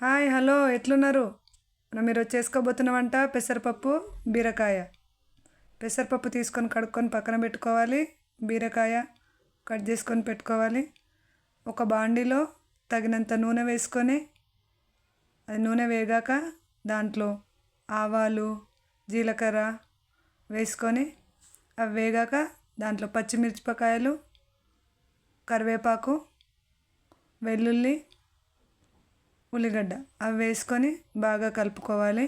Hi hello ఎట్లున్నారు? మనం ఈరోజు చేసుకోబోతున్న వంట పెసరపప్పు బీరకాయ. పెసరపప్పు తీసుకొని కడుక్కొని పక్కన పెట్టుకోవాలి. బీరకాయ కట్ చేసుకొని పెట్టుకోవాలి. ఒక బాండీలో తగినంత నూనె వేసుకొని అది నూనె వేగాక దాంట్లో ఆవాలు జీలకర్ర వేసుకొని అవి వేగాక దాంట్లో పచ్చిమిరపకాయలు కరివేపాకు వెల్లుల్లి ఉల్లిగడ్డ అవి వేసుకొని బాగా కలుపుకోవాలి.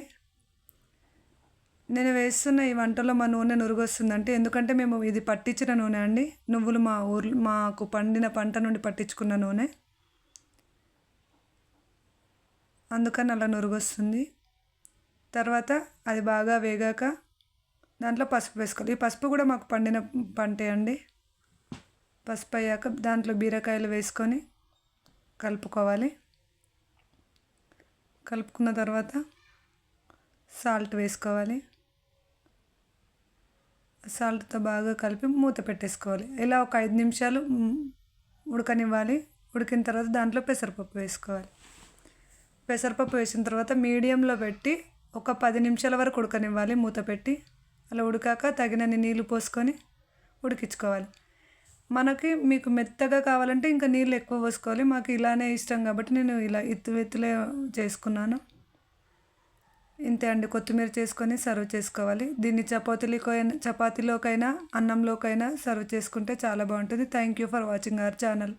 నేను వేస్తున్న ఈ వంటలో మా నూనె నురుగొస్తుందంటే ఎందుకంటే మేము ఇది పట్టించిన నూనె అండి. నువ్వులు మాకు పండిన పంట నుండి పట్టించుకున్న నూనె, అందుకని అలా నురుగొస్తుంది. తర్వాత అది బాగా వేగాక దాంట్లో పసుపు వేసుకోవాలి. ఈ పసుపు కూడా మాకు పండిన పంటే అండి. పసుపు అయ్యాక దాంట్లో బీరకాయలు వేసుకొని కలుపుకోవాలి. కలుపుకున్న తర్వాత సాల్ట్ వేసుకోవాలి. సాల్ట్తో బాగా కలిపి మూత పెట్టేసుకోవాలి. ఇలా ఒక 5 నిమిషాలు ఉడకనివ్వాలి. ఉడికిన తర్వాత దాంట్లో పెసరపప్పు వేసుకోవాలి. పెసరపప్పు వేసిన తర్వాత మీడియంలో పెట్టి ఒక 10 నిమిషాల వరకు ఉడకనివ్వాలి మూత పెట్టి. అలా ఉడికాక తగినన్ని నీళ్ళు పోసుకొని ఉడికించుకోవాలి. మీకు మెత్తగా కావాలంటే ఇంకా నీళ్ళు ఎక్కువ పోసుకోవాలి. మాకు ఇలానే ఇష్టం కాబట్టి నేను ఇలా ఎత్తులే చేసుకున్నాను. ఇంతే అండి. కొత్తిమీర చేసుకొని సర్వ్ చేసుకోవాలి. దీన్ని చపాతీలోకైనా అన్నంలోకైనా సర్వ్ చేసుకుంటే చాలా బాగుంటుంది. Thank you for watching our channel.